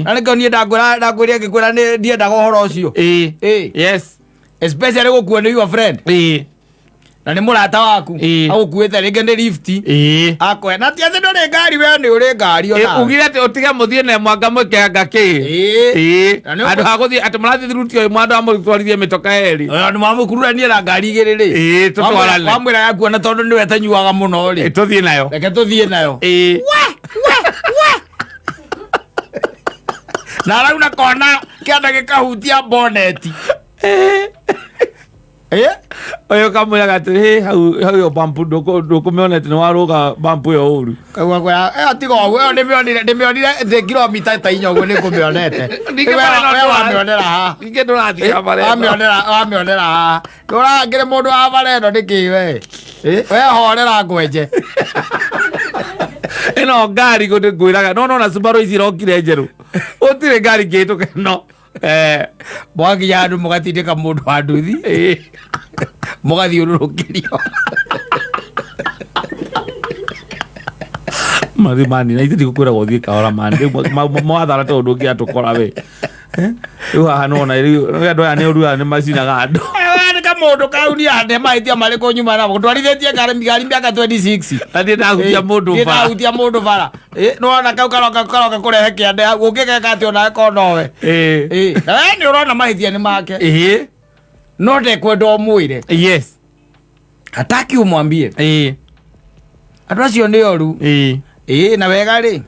Nani koni ndagwira ngikura ni ndiendaga horo ucio. Yes. Especially gukua ni your friend. Na ni murata waku. Agukuite ringe ni lift. Akwe na tiathe ndore ngari we ni uri ngari ona. Ugire te utiga muthie na mwanga mwekenga ki. Andu haguthie ati murathi thirutio mwandu amutwarithie mitoka eri. Ni mamukururania na ngari igiri ri. Tutwarane. Wamwira yaku na tondu ni wetanyuaga muno ri. Tuthie nayo. Reke tuthie nayo. Na rau na kona kianda gikahutia boneti. Oyo kamwira gatiri hau yo bampu ndukumiona ati ni waruga bampu yo uru. Kagwa kwa atigo we ndimionire the kilomita ta inyo gwe ni kumionete. We wamionera ha. Nige ndurathi abare. Wamionera ha. Ndura ngire mundu abare ndo ndiki we. We horera ngwenje. Eno ngari gundi ngwiraga no na Subaru ici rokire njeru. Utire ngari gitu no. Mwagi ya andu mugatindika mundu wa nduthi. Mugathiururukirio. Mani na iti ndikukwira guthii kahora mani. Mwathara tondu ungi atukora we. Riu haha nona riu andu aya ni urua ni macinaga andu. Mundu kauni ande maitia mariko nyuma na ndwarithitie ngari miaka 26 ati ndahutia mundu bara ndahutia mundu bara no na kau karoka kurehe kiande ungikeka ati ona ko nowe ni urona mahithia ni make no de kwendo mwire yes hataki umwambie andu acio ni oru na wega ri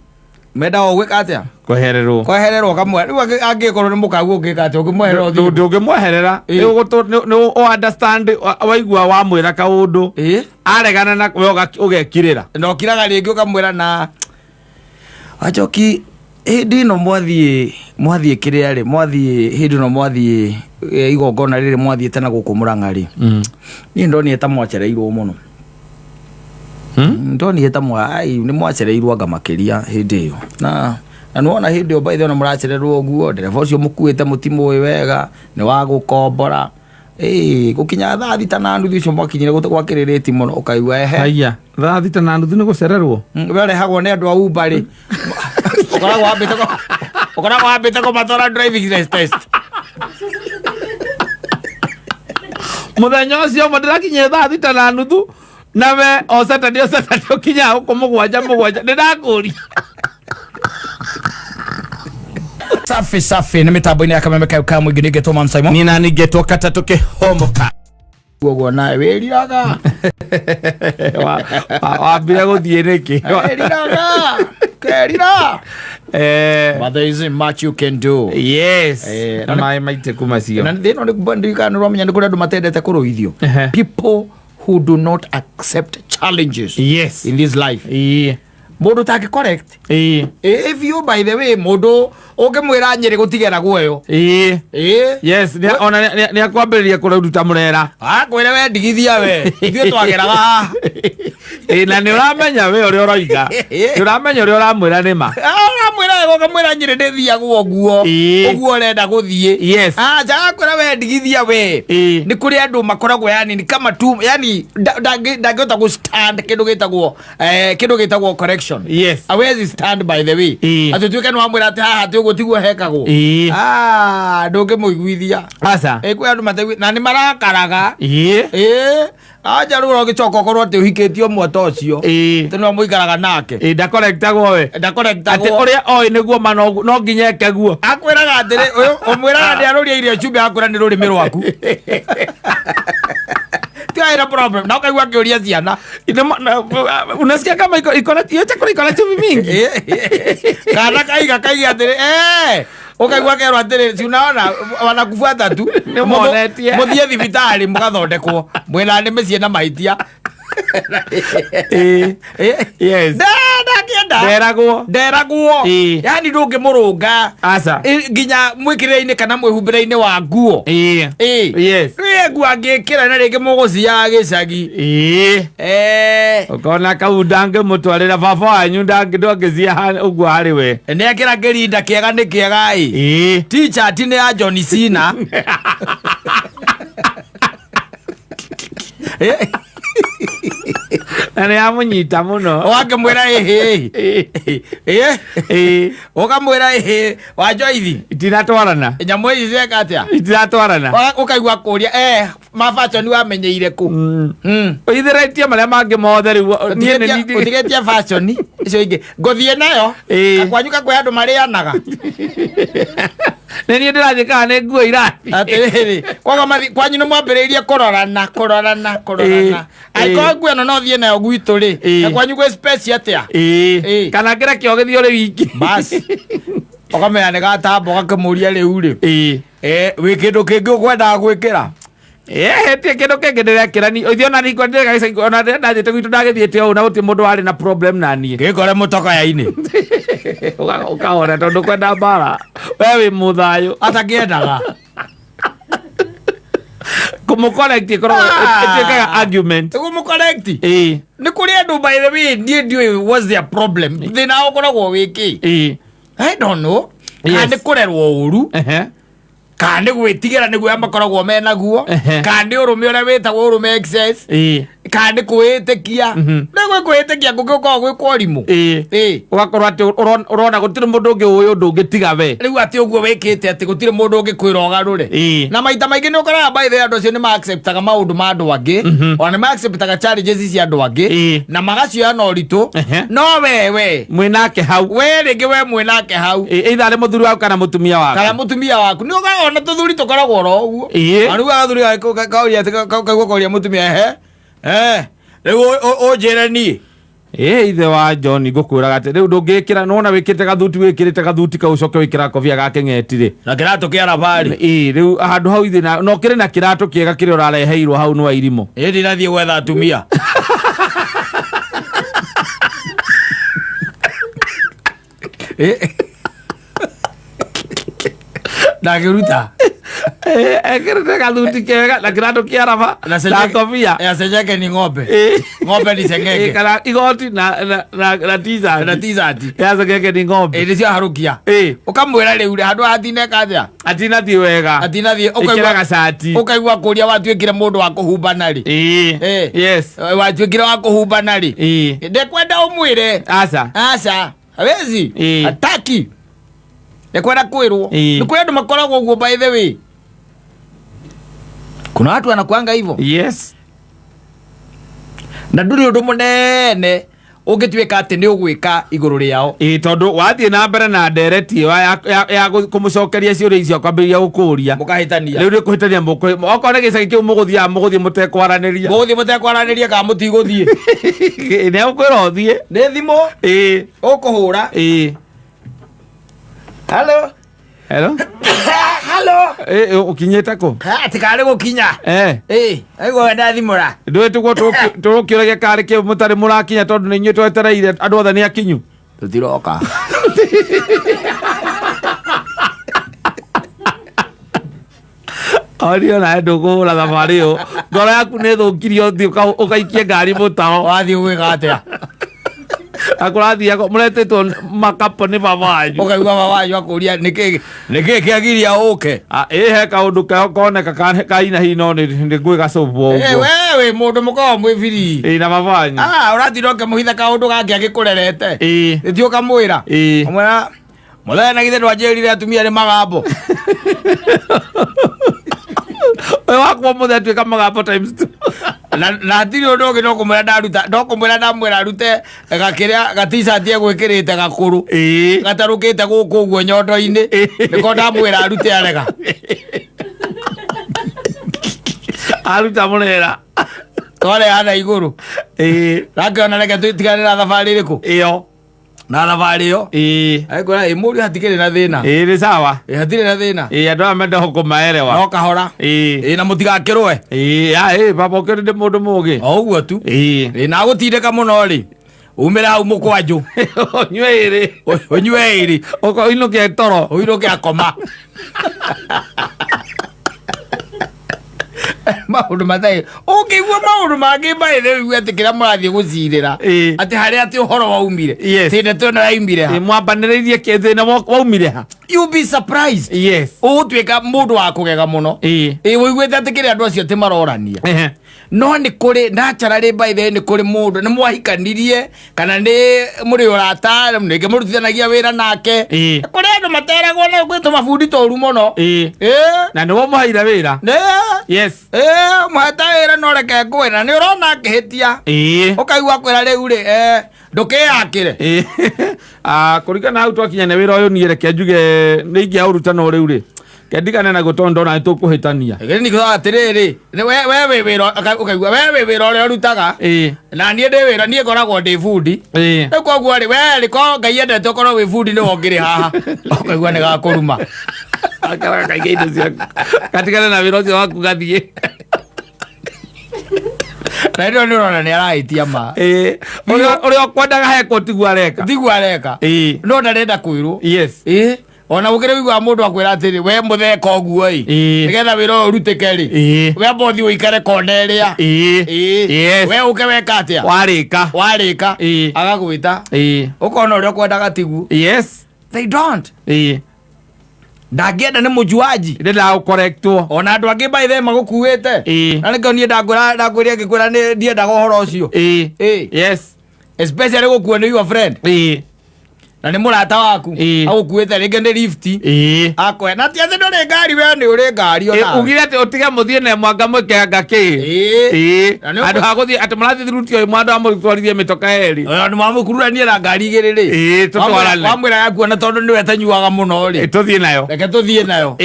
menda ogwika atia kwehererwo kamwe riu angikorwo ni mukagu ungika atia ungimweherera ndungimweherera ni understand waigua wamwira kaundu aregana na we ugekirira ndokiraga ringi ukamwira na achoki hindi no mwathie kiria ri mwathie hindi no mwathie igongona riri mwathie tena guku Murang'a ri ni ndoni ta mwacereirwo muno ndoni ta ni mwacereirwo anga makiria hindi iyo na nuona hindi yo baithe no muracererwo guo ndereba ucio mukuite mutimu wega ni wa gukombora gukinya thaa thita na nuthu icio mwakinyire gwakirĩrĩti muno ukaigua aya thaa thita na nuthu ni gucererwo werehagwo ni andu a Uber ri ukoragwo wambite kumatwara driving test muthenya ucio mo ndirakinyire thaa thita na nuthu na we o Saturday ukinya uko mugwanja ndirakuria safi ni mitambo-ini ya Kameme Kauka mwingi nigetwo Mamsaimo ni na nigetwo Kata tukihomoka guo nawe wiriraga wambire guthie niki kerira but there isn't much you can do yes na mai maite kumacio na thino ni kubandika no ramenya ni kuri andu matendete kuruithio people who do not accept challenges yes in this life mundu take correct if you by the way mundu ukimwira nyiri gutigera guoyo yes ni akwambiriria kuruta murera akwire we ndigithia we ithuĩ twageraga na ni uramenya we uri uroiga ni uramenya uri uramwira ni ma uramwira ukamwira nyiri ndithiagwo guo uguo urenda guthie yes jaga kwira we ndigithia we ni kuri andu makoragwo yani ni kama tu yani ndangihota gu stand kindu gitagwo correction yes awezi stand by the way ati tuike no amwira ati haha tu gutiguo hekagwo ndungimuiguithia asa kwi andu matewi na ni marakaraga aja ruro gicoka korwo ati uhikitio mwato ucio teno muikaraga nake ndakorektagwo we ati uria oi niguo no nginya ekeguo akwiraga atiri uyu umwiraga ndi aruria irio chumbi akwira ni rurimi rwaku tia problem na ukaigua kiuria ciana unasikia kama iko chakula iko na chumvi mingi kana kaiga atiri ukaigua kerwa atiri si unaona wanakufuata tu muthie thibitari mugathondekwo mwina nime ciena maitia yes nderagwo yani ndungimurunga asa nginya mwikirire-ini kana mwihumbire-ini wa nguo yes nguo angikira na ringi mugucia gicagi ukona kau ndangimutwarira baba wanyu ndangithia uguo hari we nekira kirinda kiega ni kiega t-shirt ni ya John Cena na nä amunyita må no wakimwira ukamwira wanjoithi itinatwarana nyamu ici cieka atia itinatwarana ukaigua kuria mabaconi wamenyeire ku uithiraitie marä a mangä mothe rä u utigetie baconi icio ingä ngåthiä nayo akwanyu kakwä andå marä anaga nä niä ndä rathiä kana nä nguo irathi atä kwanyu nä mwambä rä irie kå rorana angäkorwo nguo ä no no thiä nayo gwitå rä akwanyu gwä space atä a kana ngä reke å gä thiä å rä wiki åkamenya nä gatamba å gakä må ria rä u rä wä kä ndå kä ngä å kwendaga gwä kä ra hetie kä ndå kä ngä ndä rekä ra ithuä ona nikwa ona ndathä te gwitå ndagä te å na gå tä må ndå warä na problem naniä gä kore må tokoya-inä å kahona tondå kwenda mbara we wä må thayå atakä endaga kå må ĩtuĩkaga argument gå må nä kå rä andå by the way ndiä ndiå what's their problem thä na å koragwo wä kä I don't know kana nä kå rerwo å ru kana nä gwä tigä ra nä guo makoragwo menaguo kana nä å rå me å rä a wä tagwo å rå me kana nä kwä tä kia nä gwä kwä tä kia ngå gä koragwo gwä kwarimå å gakorwo atä å rona gå tirä må ndå å ngä å yå å ndå å ngä tiga we rä u atä å guo wä kä te atä gå tirä må ndå å ngä kwä ra å garå re na maita maingä nä å koraga baithe andå acio nä maacceptaga maå ndå ma andå angä ona nä maacceptaga challenges cia andå angä na magacioya na å ritå no wewe mwä nake hau we rä ngä we mwä nake hau itha rä må thuri waku kana må tumia waku nä å gaona tå thuri tå koragwo ro å guo arä u agathuri kauria kaigua koria må tumia rä u å njä re niä ithe wa John ngå kwä raga atä rä u ndå ngä kä ra nona wä kä te gathuti wä kä rä te gathuti kau coke wä kä ra kobia gake ng'eti rä na kä ratå kä arabarä rä u handå hau ithä no kä rä na kä ratå kä ega kä rä a å rareheirwo hau nä wa irimå ä ndä nathiä gwetha atumia ndagä ruta ekärä gathuti kega na kä ratå kä araba na kobia yacenjeke ni ng'ombe ni cengenge kana igoti na tizati yacengeke ni ng'ombe nä cio harå kia å kamwä ra rä u handå hatineka athia atinathiä wega atinathiä gacati å kaigua kå ria watuä kä re må ndå wa kå humbana rä watuä kä re wa kå humbana rä ndekwenda å mwä re aca awezi ataki ndekwenda kwä rwo nä kå rä andå makoragwo guo by the way kuna watu wanakuanga hivyo na ndurä å ndå må nene å ngä tuä ka atä nä å gwä ka igå rå rä ao tondå wathiä na mbere na ndereti ya kå må cokeria ciå rä icio kwambä rĩria gå kå ria må kahä tania rä u nä kå hä tania okorwo nä gä cagi kä u må gå thiaga må gå thiä må tekwaranä ria kana må tigå thiä nä egå kwä ra å thiä nä thimå å kå hå ra å kinyä te kå atä karä gå kinya aigua wenda thimå ra ndå ä tiguo tå kä oragia karä kä må tarä må rakinya tondå nä inyuä twetereire andå othe nä akinyu tå tiroka orio nae ndå kå hå ra thabarä å ngoro yaku nä thå kirie å gaikie ngari må tao wathiä gå gä ka atä a akå rathiaga må retä makapo nä baba wanyu å kaigua baba wanyu akå ria nä kä kä agiria å ke he kaå ndå koneka kaina hino nä ngwä gacåbwo we må ndå må koragwo mwä biri na baba wanyu å ratinda å kä må hitha kaå ndå gangä agä kå rerete nä ti å kamwä ra mwera må thenya na githä ndwanjä rire atumia nä magambo wakwa må the atuä ka magambo times two na hatirä å ndå å ngä no kå mwä ra ndaruta ndokå mwä ra ndamwä ra arute gakä rä a gaticati egwä kä rä te gakå rå gatarå kä te gå kå guo nyondo-inä nä ko ndamwä ra arute arega aruta må rera twarehana igå rå rakä ona reke tiganä ra thabarä rä kå ä na thabarä io aikwä må ri hatikä rä na thä na nä sawa hatirä na thä na andå aya menda kå maerewa no kahora na må tigakä rwe baba å kä rä ndä må ndå må gä o ũguo tu na gå tindäka må no rä umä ra hau må kwanjå å nyue ä rä å inå kä toro å inå kä akoma maundu matai ukigua maundu mangi maithe riu ati kira murathie gucirira ati haria ati uhoro waumire ti ndeto no yaumire ha mwambaniririe kithina waumire ha you be surprised ugutwika mundu wa kugega muno wiguite ati kiri andu acio ti marorania no nĩ kũrĩ naturally by the way nĩ kũrĩ mũndũ nĩ mwahikanirie kana nĩ mũrĩ ũrata nĩngĩ mũrutithanagia wĩra nake kũrĩ andũ materagwo na gwĩtwo mabundi tũru mũno na nĩwo mũhaire wĩra yes mũheta wĩra no reke ngwĩra nĩ ũrona akĩhĩtia ũkaigua kwĩra rĩu rĩ ndũkĩyakĩre kũringana hau twakinyania wĩra ũyũ niĩ reke njuge nĩ ingĩaũrutana ũrĩu rĩ kendigane na gũtondũ ndona nĩtũkũhĩtania atĩrĩrĩ we wĩra ũrĩa ũrutaga na niĩ ndĩ wĩra niĩ ngoragwo ndĩ bundi rĩu koguo rĩ we rĩko Ngai endete ũkorwo wĩ bundi nĩwe ũngĩrĩ haha ũkaigua nĩ gakũruma kaingĩ indo ciaku gatigane na wĩra ũcio waku gathiĩ na ndio nĩ ũrona nĩ arahĩtia ma ũrĩa ũkwendaga heko tiguo areka no ndarenda kwĩrwo yes ona ũkĩrĩ wĩigua mũndũ akwĩra atĩrĩ we mũtheka ũguo nĩgetha wĩra ũyũ ũrutĩke rĩ we mbothi ũikare kona ĩrĩa we ũke weka atĩa warĩka agagwĩta ũkona ũrĩa ũkwendaga tiguo they don't ndangĩenda nĩ mũjuaji ndĩrenda gũkorektwo ona andũ angĩ by the way magũkuĩte na nĩkĩo niĩ ndangwĩria ngĩkwĩra nĩ ndiendaga ũhoro ũcio especially gũkuo nĩ your friend na nĩ mũrata waku agũkuĩte rĩngĩ nĩ lift akwe na ti atĩ ndũrĩ ngari we nĩ ũrĩ ngari ugire atĩ ũtige mũthiĩ na mwanga mwĩkanga andũ ha gũthiĩ atĩ mũrathiĩ thiruti ũyũ mwandu amũtwarithie mĩtoka erĩ nĩ mamũkururania na ngari igĩrĩ rĩ wamwĩra yakuona tondũ nĩwe tanyuaga mũno rĩ tũthiĩ nayo reke tũthiĩ nayo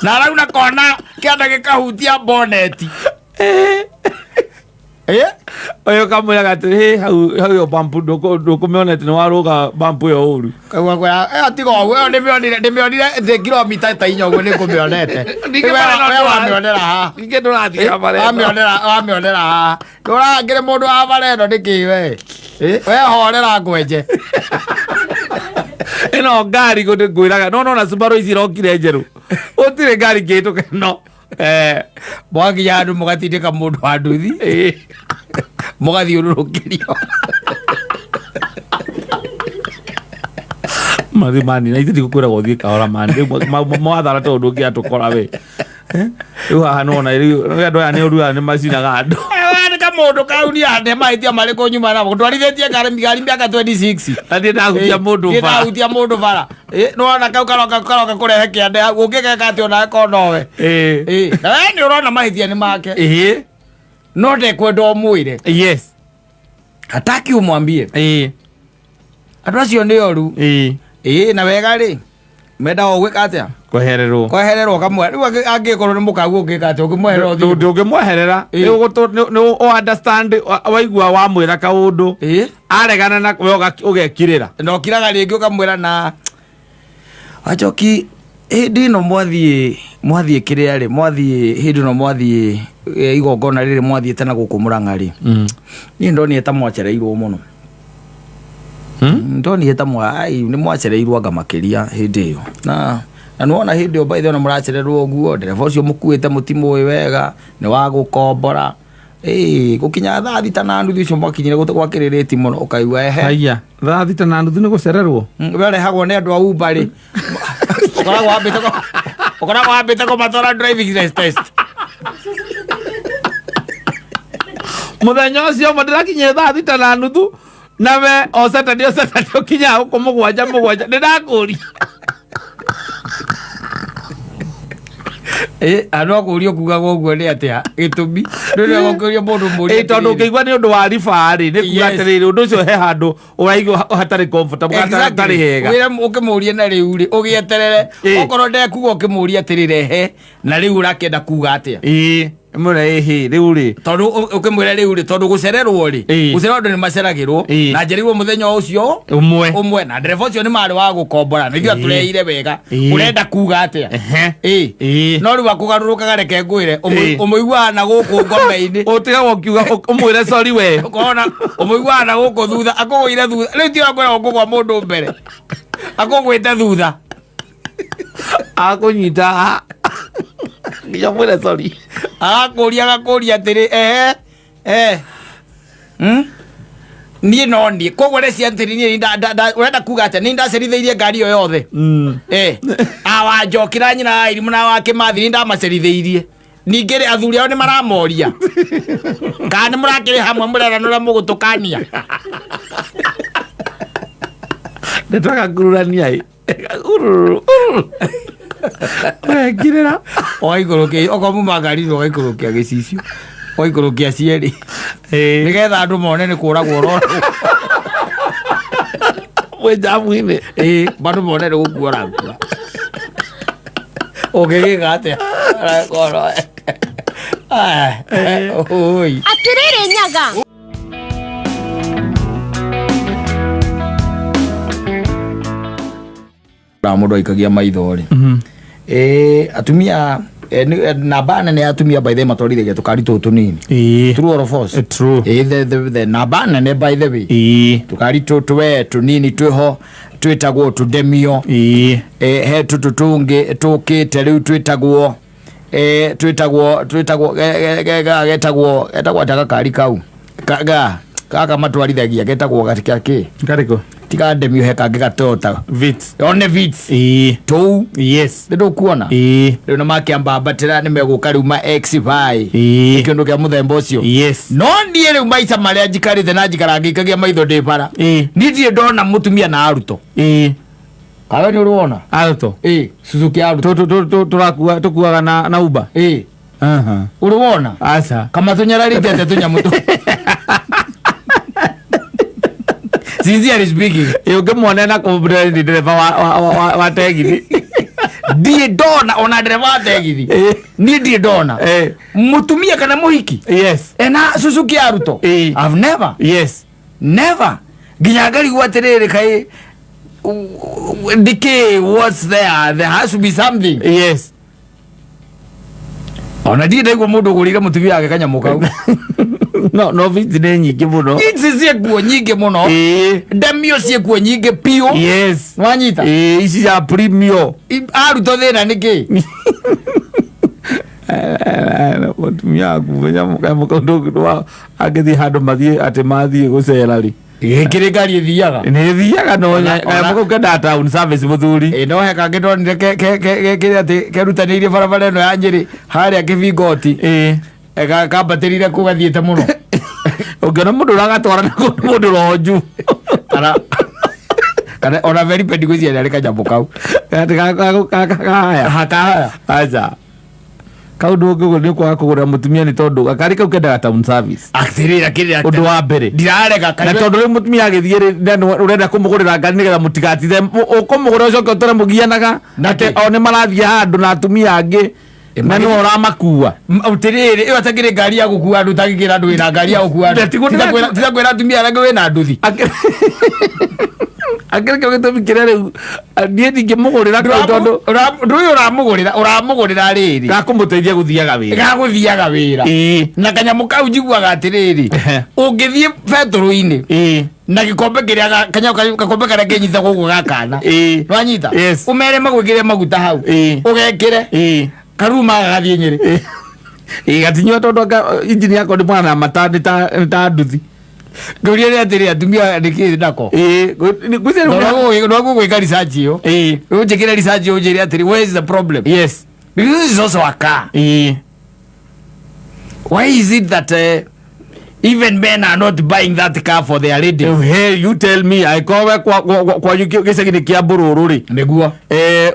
na arauna kona kĩanda gĩkahutia boneti ũyũ kamwĩraga atĩ hau yo bampu ndũkũmĩona atĩ nĩ warũga bampu ĩyo ũru tiga ũguo ĩyo ndĩmĩonire thĩ kilomita ta 4 ũguo nĩngũmĩonete wamĩonera haha wamĩonera haha ndũrangĩrĩ mũndũ wa bara ĩno nĩkĩ we horera ngwenje ĩno ngari ngwĩraga nona Subaru ici irokire njerũ ũtirĩ ngari ngĩhĩtũka ĩno mwaginya andũ mũgatindĩka mũndũ wa nduthi mũgathiũrũrũkĩrio mathimani na ithuĩ ngũkwĩra gũthiĩ kahora mani rĩu mwathara tondũ ndũngĩatũkora we rĩu haha nona andũ aya nĩ ũruaga nĩ macinaga andũ mũndũ kaunia nĩ mahĩtia marĩkũ nyuma namo ndwarithĩtie ngari mĩaka 26 na ndiĩ ndahutia mũndũ bara nĩwona kau karoka kũrehe kĩande ũngĩgeka atĩ ona ekonowe na we nĩ ũrona mahĩtia nĩ make no ndekwenda ũmwĩre hataki umwambie andũ acio nĩ oru na wega rĩ mendaga gwĩka atĩa kwehererwo kamwe rĩu angĩkorwo nĩ mũkagu ũngĩka atĩa ũngĩmweherera nĩ understand waigua wamwĩra kaũndũ aregana na we ũgekirĩra na ũkiraga rĩngĩ ũkamwĩra na Wachoki hĩndĩ ĩno mwathiĩ kĩrĩa rĩ hĩndĩ ĩno mwathiĩ igongona rĩrĩ mwathiĩte na gũkũ Mũrang'a rĩ niĩ ndonire ta mwacereirwo mũno ndonire ta nĩ mwacereirwo anga makĩria hĩndĩ ĩyo na nĩwona hĩndĩ ĩyo by the way ona mũracererwo ũguo ndereba ũcio mũkuĩte mũtimũĩ wega nĩ wa gũkombora gũkinya thaa thita na nuthu icio mwakinyire gwakĩrĩrĩti mũno ũkaigua haya thaa thita na nuthu nĩ gũcererwo werehagwo nĩ andũ a Uber rĩ ũkoragwo wambĩte kũmatwara driving test mũthenya ũcio mo ndĩrakinyire thaa thita na nuthu na we o Saturday ũkinyaga gũkũ mũgwanja ndĩrakũria andũ akũrio kugaga ũguo nĩ atĩa gĩtũmi ndũrĩa gũkũria mũndũ mũria tondũ ũkĩigua nĩ ũndũ wa ribarĩ nĩ kuga atĩrĩrĩ ũndũ ũcio he handũ ũraigua hatarĩ comfortable hatarĩ hega wĩra ũkĩmũria na rĩu rĩ ũgĩeterere okorwo ndekuga ũkĩmũria atĩrĩrĩ he na rĩu ũrakĩenda kuga atĩa mwĩra rĩu rĩ tondũ ũkĩmwĩra rĩu rĩ tondũ gũcererwo rĩ gũcererwo andũ nĩ maceragĩrwo na njĩrĩirwo mũthenya ũcio ũmwe na ndereba ũcio nĩ marĩ wa gũkombora nĩguo atũreire wega ũrenda kuga atĩa no rĩu akũgarũrũkaga reke ngwĩre ũmũiguaga na gũkũ ngome-inĩ ũtigagwo ũkiuga ũmwĩre sorry we ũmũiguaga na gũkũ thutha akũgũire thutha rĩu ti kwĩra ũkũgwa mũndũ mbere akũgwĩte thutha akũnyita nginya mwĩre sorry agakũria atĩrĩ niĩ no niĩ koguo rĩcia ntĩri niĩ ũrenda kuga atĩa nĩ ndacerithĩirie ngari ĩyo yothe awanjokĩra nyina wa Irimũ na wa Kĩmathi nĩ ndamacerithĩirie ningĩ rĩ athuri ao nĩ maramoria kana nĩ mũrakĩrĩ hamwe mũrerana ũrĩa mũgũtũkania ndetwaga ngururania wekirĩra oikũrũkia okorwo muma ngari-inĩ ũgaikũrũkia gĩcicio oikũrũkia cierĩ nĩgetha andũ mone nĩ kũragwo ũrorwo wĩ jamu-inĩ bandũ mone nĩ gũkua ũrakua ũngĩgĩka atĩa atĩrĩrĩ Nyaga mũndũ aikagia maitho rĩ atumia namba nene ya atumia by the way matwarithagia tũkari tũtũ tũnini true or false true the namba nene by the way tũkari tũtũ tũnini twĩho twĩtagwo tũndemio he tũtũ tũngĩ tũkĩte rĩu getagwo atagakari kau kaka matwarithagia getagwo gatikakĩ karĩkũ tiga ndemio he kangĩ gatota Vits one Vits tou yes nĩ ndũkuona rĩu nĩ makĩambambatĩra nĩ megũka rĩu ma X5 kĩndũ kĩa mũthemba ũcio yes no niĩ rĩu maica marĩa njikarĩte na njikara ngĩikagia maitho ndĩ bara niĩ ndirĩ ndona mũtumia na arutwo kawe nĩ ũrwona arutwo Suzuki arutwo tũkuaga na Uber ũrwona aca kama tũnyararĩte atĩa tũnyamũ tũ sincerely speaking ũngĩmuone na kũmbreni ndereba wa tegithi ndiĩ ndona ona ndereba wa tegithi niĩ ndiĩ ndona mũtumia kana mũhiki yes ena Suzuki arutwo I've never never nginya ngarigwo atĩrĩrĩ kaĩ ndikĩ what's there has to be something yes ona ndiĩ ndaigua mũndũ ũgũrĩire mũtumia wake kanyamũ kau no Vits nĩ nyingĩ mũno Vits ciekuo nyingĩ mũno ndemio ciekuo nyingĩ piũ yes wanyita ici ya premium arutwo thĩna nĩkĩ mũtumia akunya mũkaundũ agĩthiĩ handũ mathiĩ gũcera rĩ kĩrĩ ngari ĩthiaga nĩ ĩthiaga no kau kendaga town service mũthuri no he kangĩ ndonire kĩrĩa atĩ kerutanĩirie barabara ĩno ya Nyĩrĩ harĩa Kĩbingoti kambatĩrire kũgathiĩte mũno ũngĩona mũndũ ũragatwara na mũndũ ronju kana ona very pendi gwĩcia nĩ arĩ kanyamũ kau hakahaya aca kaũndũ ũngĩ nĩ kwaga kũgũrĩra mũtumia nĩ tondũ gakari kau kendaga town service atĩrĩra ũndũ wa mbere ndirarega na tondũ rĩu mũtumia agĩthiĩ ũrenda kũmũgũrĩra ngari nĩgetha mũtigatithe ũkũmũgũra ũcoke ũtore mũgianaga atĩ o nĩ marathiĩ handũ na atumia angĩ na nĩ ũramakua ũtĩrĩrĩ ĩyo atakĩrĩ ngari ya gũkua andũ ũtagĩkĩra andũ wĩna ngari ya gũkua andũ tiga kwĩra atumia arĩa wĩna nduthi akĩrĩkĩo gĩtũmi kĩrĩa rĩu niĩ ndingĩmũgũrĩra tondũ ndũĩ ũramũgũrĩra rĩrĩ gakũmũteithia gũthiaga wĩra na kanyamũ kau njiguaga atĩrĩrĩ ũngĩthiĩ betũrũ-inĩ na gĩkombe kĩrĩa gakombe karĩa kĩnyitagwo ũguo gakana nwanyita ũmere magwĩkĩre maguta hau ũgekĩre karuma gagathiĩ Nyĩrĩ gatinyua tondũ injini yakwa ndĩmwana na mata nĩ ta nduthi ngũria rĩ atĩrĩ atumia nĩkĩ nako nogũgwĩka research ĩyo ũnjĩkĩre research ĩyo ũnjĩre atĩrĩ where is the problem yes because this is also a car why is it that even men are not buying that car for their lady hey you tell me aikowe kwa gĩcagi-inĩ kĩa Mbũrũrũ rĩ nĩguo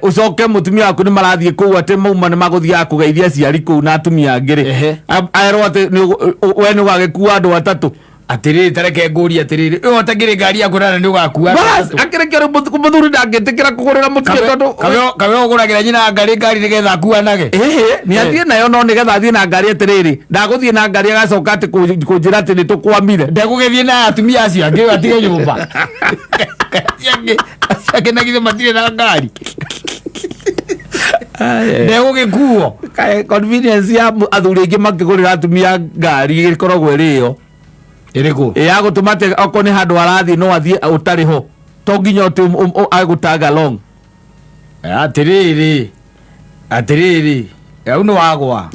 ũcoke mũtumia waku nĩ marathiĩ kũu atĩ mauma nĩ magũthiaga kũgeithia aciari kũu na atumia angĩ rĩ erwo atĩ we nĩ ũgagĩkua andũ atatũ atĩrĩrĩ tareke ngũria atĩrĩrĩ ĩyo atakĩrĩ ngari ya kũrana nĩ ũgakua akĩrĩkĩra mũthuri ndangĩtĩkĩra kũgũrĩra mũtumia tondũ kawe ũgũragĩra nyina ngari nĩgetha akuanage nĩ athiĩ nayo no nĩgetha athiĩ na ngari atĩrĩrĩ ndagũthiĩ na ngari agacoka atĩ kũnjĩra atĩ nĩ tũkwamire ndegũgĩthiĩ na atumia acio angĩ atige nyũmba acio na githĩ matirĩ na ngari ndegũgĩkuo convenience ya athuri aingĩ makĩgũrĩra atumia ngari ĩkoragwo ĩrĩ ĩyo ĩrĩkũ ya gũtũma atĩ okorwo nĩ handũ arathiĩ no athiĩ ũtarĩ ho to nginya atĩ agũtanga long atĩrĩrĩ au nĩ wagwa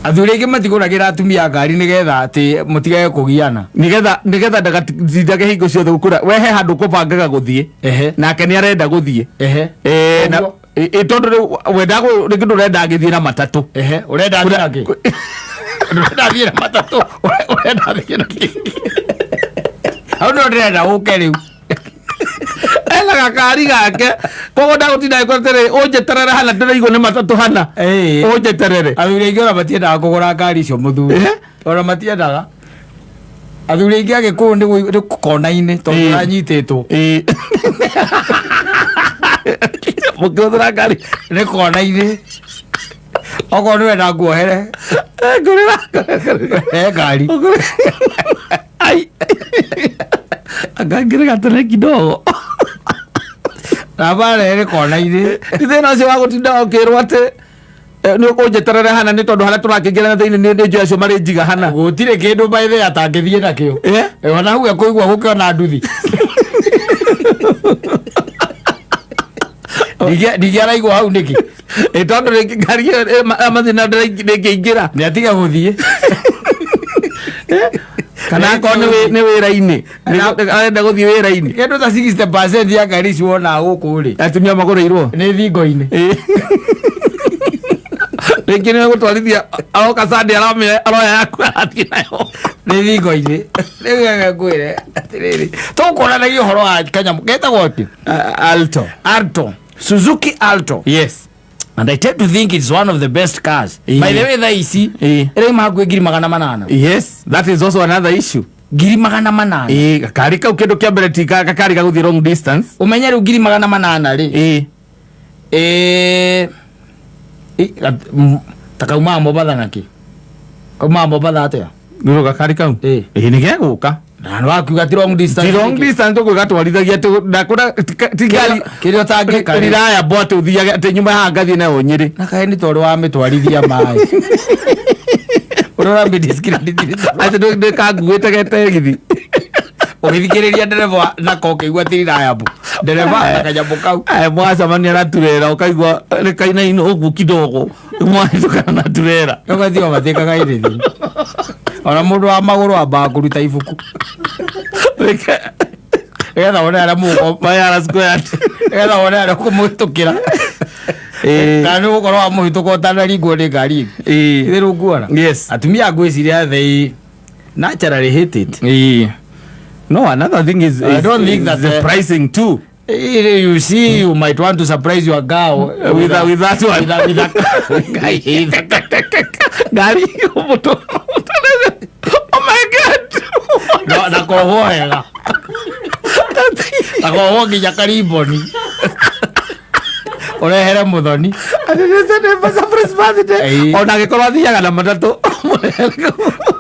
athuri aingi matiguragira atumia ngari nigetha ati mutigage kugiana nigetha ndagatindage hingo ciothe gukura wehe handu kubangaga guthie nake ni arenda guthie na tondu wenda ringi ndurenda agithie na matatu urenda athie na matatu urenda athie na au no ndenda uke riu ela gakari gake kogo ndagutinda ikotere unjeterere hana ndiraigwo ni matatu hana unjeterere athuri aingi ona matiendaga kugura ngari icio muthuri ona matiendaga athuri aingi agikuyu ni kona-ini tondu uranyititwo mukiuthira ngari ni kona-ini okorwo ni wenda nguohere ngari agangire gatene kidogo na bare ni kona-ini thina ucio wa gutinda ukirwo ati ni unjeterere hana ni tondu haria turakingirana thiini ni njoe acio mari njiga hana gutire kindu baithe atangithie nakio ona hau ekuigua gukiona nduthi ndigiaraigua hau niki tondu ngari amathina ndingiingira ni atiga guthie kana ko ni wira-ini arenda guthie wira-ini kindu ta 60% ya ngari icio wona guku ri atumia magurirwo ni thingo-ini ringi ni gutwarithia aroka sande aroya yaku athie nayo ni thingo-ini riu agakwire atiriri tukuranagio uhoro wa kanyamu getagwo ati Alto Suzuki Alto. Yes. And I tend to think it's one of the best cars. By the way, that is hakuwe ngiri 800. Yes, that is also another issue. Ngiri 800. Kari kau kindu kia mbere ti kakari gaguthie long distance. Umenya riu ngiri 800 ri. Takauma Mombasa naki. Kauma Mombasa atia. Ngiro gakari kau. Ni geguka. Na wakiuga ti long distance. Ti long distance tuko gatwarithagia ndakura tigari kirio tangi kari raya bote uthiaga ati nyuma ha ngathie nayo nyiri na kae ni tondu wa mitwarithia mai urora discredit ati ndo kanguite gete githi ugithikiriria ndereva na kokeigua ti raya bu ndereva akajambo kau mwacamania na turera ukaigua rekaina ino ugu kidogo mwatukana na turera ugathio mathikaga irithi ona mundu wa maguru amba kuruta ibuku etha wona ara muko mayara square etha wona ara kumuhitukira kana ukorwo wa muhituko utanaringwo ni ngari ithiru nguona atumia ngwiciria they naturally hate it. No, another thing is I don't think that the pricing too. You see, you might want to surprise your girl with that one. Gari moto. Oh my God. No, na kohoega. Na kohogi ya kariboni. Orehere muthoni. Adesene pasa birthday. Ona gikorwo thiaga na matatu.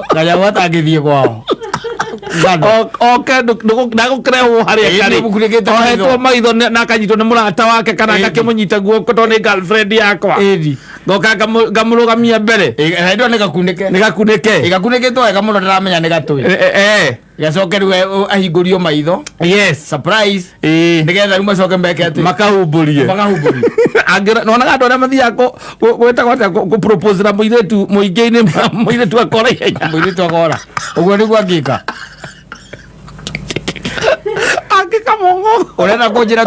Kaya watangithie kwao. Okay, ndagukreho haria kari ohetwo maitho na akanyitwo ni murata wake kana akakimunyita guoko tondu ni girlfriend yakwa ngoka ngamurugamia mbere ndo ni gakunike igakunike to wega muno ndaramenya ni gatui gacoke riu ahingũrio maitho surprise nigetha riu macoke mbeke ati makahumburie nona andũ arĩa mathiaga gwĩtagwo atĩa gũpropose na mũirĩtu mũingĩ-inĩ mũirĩtu akora ihenya mũirĩtu akora ũguo nĩguo angĩka angĩkamongo ũrenda kũnjĩra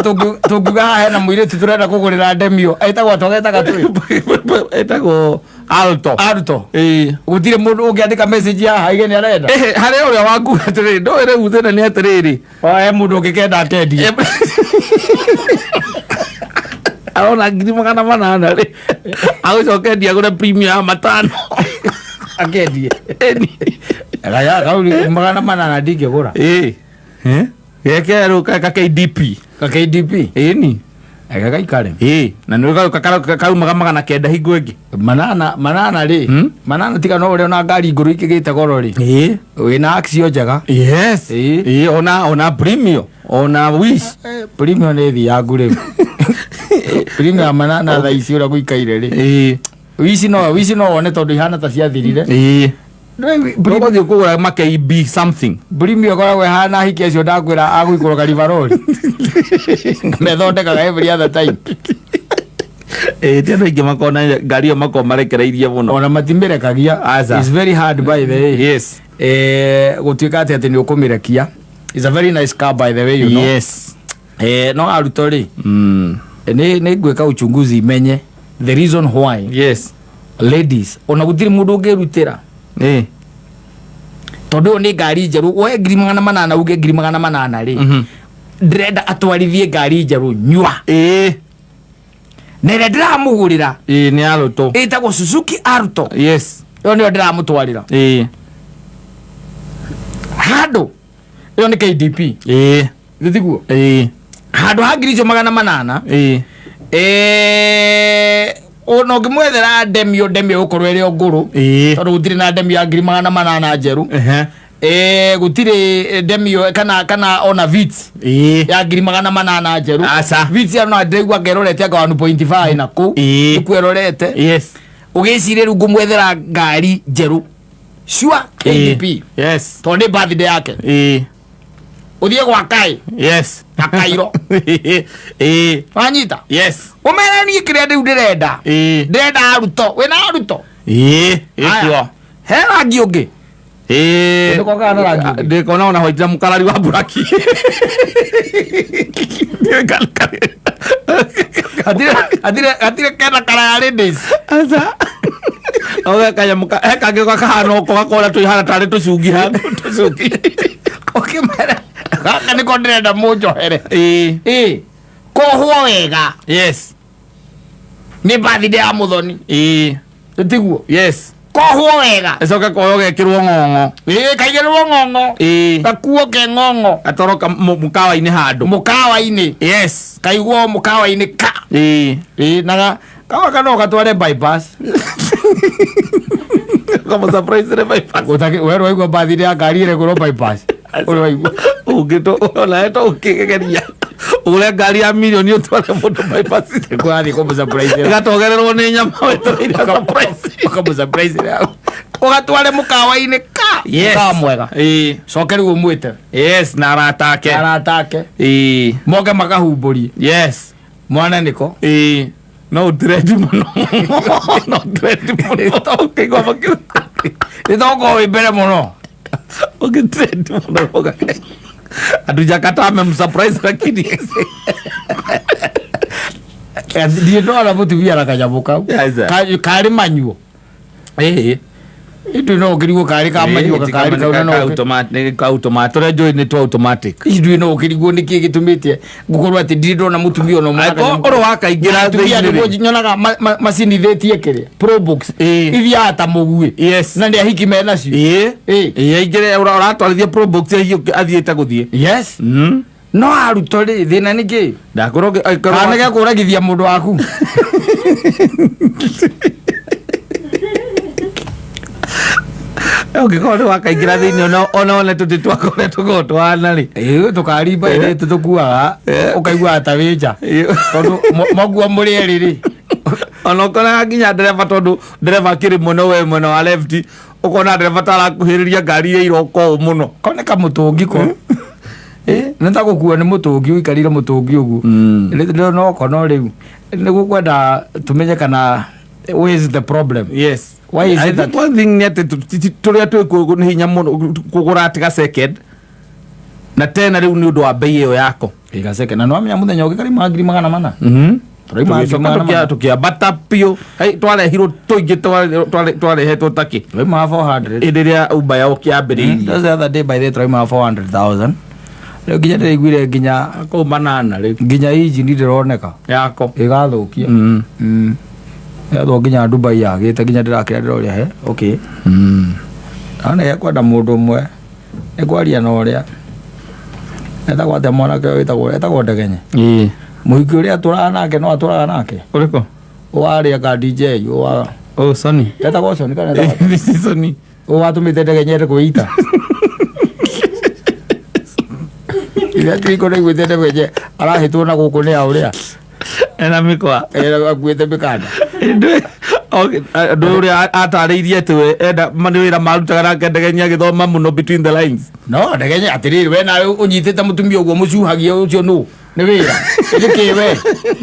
tũngiuga haha hena mũirĩtu tũrenda kũgũrĩra ndemio etagwo atogetaga tũĩ etagwo Alto gũtirĩ mũndũ ũngĩandĩka message haha ige nĩ arenda harĩ ũrĩa waku atĩrĩrĩ ndũĩ rĩu thĩna nĩ atĩrĩrĩ he mũndũ ũngĩkenda akendia arona 800 rĩ agũcokendia agũre premium ya 500 akendie gaya kau 800 ndingĩgũra gekerũ ka KDP ni gagaikare na nĩ kaumaga 900 hingo ĩngĩ manana rĩ manana tiga no ũrĩa ona ngari ngũrũ ikĩgĩte goro rĩ wĩna action njega ona premium ona wish premium nĩ thiangu rĩu premium manana thaa ici ũrĩa gũikaire rĩ wish no wone tondũ ihana ta ciathirire Nobody kugura makeibi something. Brimio koragwo hana hiki acio ndakwira agũikũrũka rivaroli. Methondekaga every other time. Tena ingi makona ngari mako marekereirie muno ona matimerekagia. It's very hard by the way. Yes. Gutuika ati ni ukumirekia. It's a very nice car by the way, you know. Yes. No aruto ri ni gweka uchunguzi menye the reason why. Yes. Ladies ona gutiri mundu ungirutira tondu ni ngari njeru we ngiri 800 uge ngiri 800 ri ndirenda atwarithie ngari njeru nyua nere ndiramugurira ni aruto itagwo Suzuki Aruto. Yes. Yo ni ndiramutwarira hado yo ni KDP thiguo hado ha ngiri 800 ono ngimwethera demio ukorwo iri nguru tondu gutiri na demio ya ngiri 800 njeru gutiri demio kana ona Vitz ya ngiri 800 njeru. Vitz ya no ndegwa ngerorete anga 1.5 na ku kwirorete. Yes. Ugicire ru ngumwethera ngari njeru sure KDP. Yes. Tondu birthday yake uthie gwa Kai. Yes. Akairo wanyita. Yes. Umera ni kire ndirenda ndirenda Aruto wina Aruto ikio hera ngiungi ndikoka na rangi ndikona ona hoitira mukarari wa buraki atire kena kara ya ladies asa oga kaya muka kage kwa kahano ko gakora tuhana tare tucungi handu tucungi okimera kaka niko ndirenda munjohere kohwo wega. Yes. Ni birthday ya Muthoni tiguo. Yes. Kohwo wega ecoka koyo gekirwo ngongo kaigirwo ngongo gakuo ke ngongo atoroka mukawa-ini handu mukawa-ini. Yes. Kaigwo mukawa-ini ka naga kawa kano gatware bypass kama surprise re bypass utaki wewe waigwa birthday ya ngari ire gro bypass uri waigwa ugito ona eto ukigeria ule ngari ya milioni utware mundu bypass kwani ko surprise gatogererwo ni nyama weto ira surprise ko surprise ya ugatware mukawa-ini ka ka mwega cokeri umwite. Yes. na aratake moge magahumburi. Yes. Mwana niko no dread muno no dread muno ukigwa makio nitoko ibere muno dread muno oga atujakata surprise lakini ndiye ndo ala mutumia rakajabuka kari manyuo itu no kirigo kari ka manyuo kari ka no automatic rejo ni to automatic itu no kirigo niki gitumite gukorwa ati ndindo na mutumia no mwaka oro wakaingira thini nyonaga macini thetie kire pro box ithia ata mugue. Yes. Na ndia hiki mena cio ingire uratwarithia pro box athiite guthie. Yes. No Aruto ri thina niki ndakoro kana ge kuragithia mundu waku ungikore wakaingira thini ona tuti twakore tugotwana ri tukarimba ire tukuaga ukaigua atawija tondu mogua muri eriri ona ukona nginya ndereva tondu ndereva kiri muno we muno wa left ukona ndereva tarakuhiriria ngari ye iroko muno koneka mutungi ko nenda gukua ni mutungi uikarire mutungi ugu no kono riu ni gukwenda tumenye kana where is the problem. Yes. Why is it that one thing net turia twi ni hinya muno kugura atiga second na tena riu ni undu wa bei iyo yako iga second na no amenya muthenya ugikari magiri 800 tukiambata pio tware hiro tuingi tware hetwo taki ma 400 indiria ubaya ukiambiriria the other day by the time 400,000 leo ginya ndigwire ginya ko banana ri ginya hiji ndironeka yako igathukia yathwo ginya Dubai yagite ginya ndirakira ndiroria he okay ana yakwenda mundu mwe ekwaria na uria etagwo atia mwanake etagwo Ndegenye muhiki uria turana nake no aturaga nake uriko waria ka DJ wa Sony etagwo Sony kana Sony watumite Ndegenye kuita ile tiko ni gwite Ndegenye arahitwo na guku ni auria ena mikwa gwite mikanda okay nduria atariirie tu enda maniwira marutaga nake Ndegenye agithoma muno between the lines no Ndegenye atiriri we nawe unyitite mutumia uguo mucuhagia ucio no Nĩ wĩra.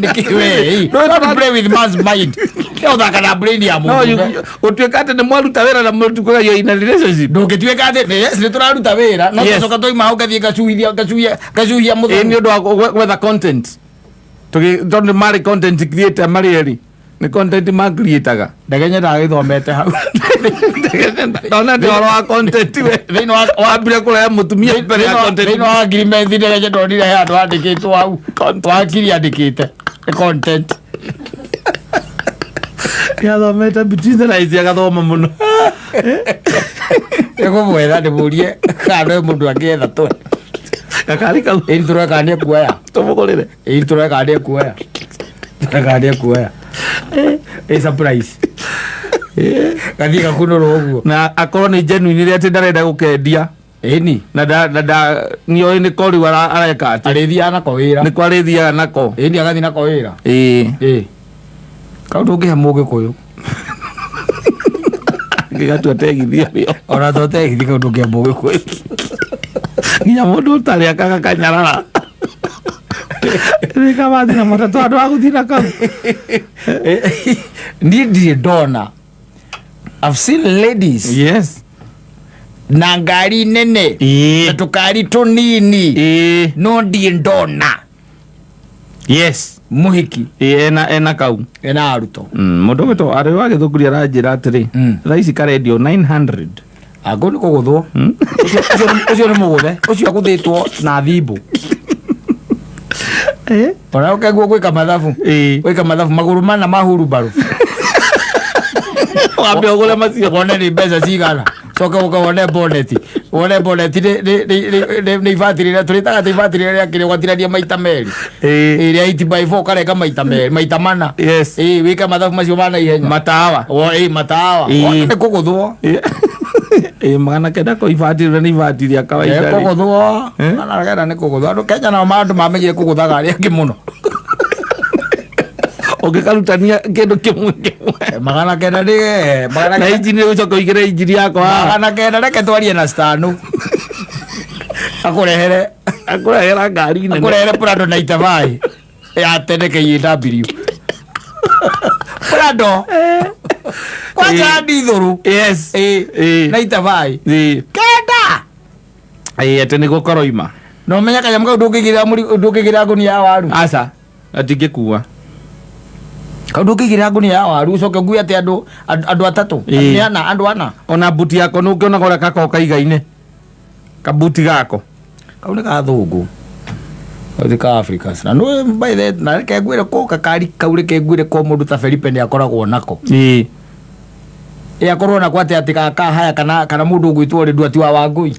Nĩkĩ we. Don't play with man's mind. Kĩo thaka na brain ya mũndũ. No, ũtuĩka atĩ nĩ mwaruta wĩra na mũtuĩka yo in a relationship. Ndũngĩtuĩka atĩ yes nĩ tũraruta wĩra no tũcoka tũima hau gathiĩ gacuhia mũthenya. Nĩ ũndũ wa gwetha content. Tondũ marĩ content creator marĩ eri. Nĩ content ma creator-ga. Ndege nyendaga gĩthomete hau. Ndona nĩ ũhoro wa content we. Thĩinĩ wa wambire kũrehe mũtumia mbere ya content. Thĩinĩ wa agreement ndege nyendonire he andũ andĩkĩtwo hau. Wakiri andĩkĩte content. Yathomete between the lines agathoma mũno. Egũmwetha ndĩmũrie kana mũndũ angĩetha twe. Gakari kau. Ĩni tũreka nĩ kuoya. Tũmũgũrĩre. Ĩni tũreka nĩ kuoya. Tũreka nĩ kuoya. Surprise. Gathi gakunũrwo ũguo. Na akorwo nĩ genuine rĩa atĩ ndarenda gũkendia. Ĩni. Na nĩoĩ nĩ ko rĩu areka atĩ. Arĩthiaga nako wĩra. Nĩ kwa arĩthiaga nako. Ĩni agathiĩ nako wĩra. Kau ndũngĩhe Mũgĩkũyũ. Gĩgatua tegithia rĩo. Ona to tegithia kau ndũngĩhe Mũgĩkũyũ. Nginya mũndũ ũtarĩ akaga kanyarara. Rĩka wathi na matatũ andũ a gũthiĩ na kau. Niĩ ndirĩ ndona. I've seen ladies. Yes. Na ngari nene. Na tũkari tũnini. No ndirĩ ndona. Yes. Mũhiki. Ena kau. Ena aruto. Mũndũ wĩtwo arĩ wa Gĩthũngũri aranjĩra atĩrĩ. Raici karendio 900. Angũ nĩ kũgũthwo. Ũcio nĩ mũgũthe. Ũcio agũthĩtwo na thimbu. Ona ũkaigua gwĩka mathabu. Gwĩka mathabu magũrũ mana ma hurubarũ. Wambe ũgũre macio. Wone nĩ mbeca cigana. Coka wone boneti. Wone boneti nĩ ibatiri rĩrĩa tũrĩtaga atĩ ibatiri rĩrĩa kĩrĩa ũgatirania maita merĩ. Rĩa 8x4 ũkareka maita merĩ, maita mana. Wĩka mathabu macio ma naihenya. Matawa. Matawa. Nĩ kũgũthwo. Magana kenda ko ibatiri nĩ ibatiri ya kawaida. Nĩ kũgũthwo. Magana kenda nĩ kũgũthwo. Andũ Kenya nao andũ mamenyire kũgũthaga arĩa angĩ mũno. Ũngĩkarutania kĩndũ kĩmwe. Magana kenda nĩ na injini ũcoka ũigĩre injini yakwa. Magana kenda reke twarie na stano. Akũrehera ngari nene. Akũrehere Prado 95 ya tene KW. Prado. Kwacha ndithuru. Yes. 95. Kenda. Ate nĩ gũkoroima. No menya kanyamũ kau ndũngĩgĩra ngũnia ya waru. Aca atingĩkua. Kau ndũngĩgĩra ngũnia ya waru ũcoke nguye atĩ andũ atatũ. Andũ ana. Ona buti yako nĩ ũkĩona ũrĩa kako kaigaine. Kabuti gako. Kau nĩ gathũngũ. Othi ka Africans. Na no by the na reke ngwĩre ko kakari kau reke ngwĩre ko mũndũ ta Felipe nĩ akoragwo nako. Akorwo na kwate ati haya kana mũndũ ũgwĩtwo rĩndũ ati wa Wangũi.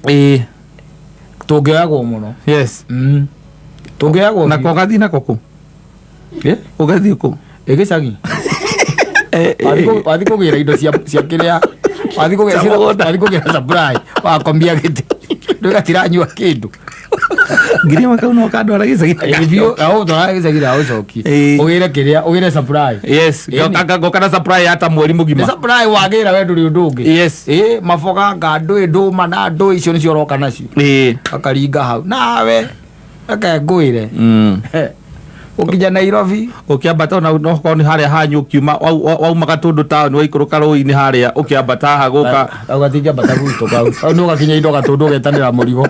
Tũngĩoyagwo mũno. Yes. Tũngĩoyagwo. Na ko gathi na koko. Ũgathiĩ kũ? Gĩcagi. Wathi kũgĩra indo cia kĩrĩa. Wathi kũgĩra supply. Wakombia gĩtĩ. Ndũgatiranyua kĩndũ. Ngiria makau no kandwara gĩcagi. Au twara gĩcagi ra ũcoki. Ũgĩre kĩrĩa, ũgĩre supply. Yes. Gokana supply hata mweri mũgima. Supply wagĩra we ndũrĩ ũndũ ũngĩ. Yes. Maboga ngandũ ndũma na ndũ icio nĩcio ũroka nacio. Akaringa hau. Nawe reke ngwĩre. Ũkinya Nairobi ũkĩambata no nĩ harĩa hanyu ũkiuma wauma Gatũndũ town waikũrũka rũĩ-inĩ harĩa ũkĩambata haha gũka ũgatingia mbata gwitũ kau nĩ ũgakinya indo Gatũndũ ũgetanĩra mũrigo.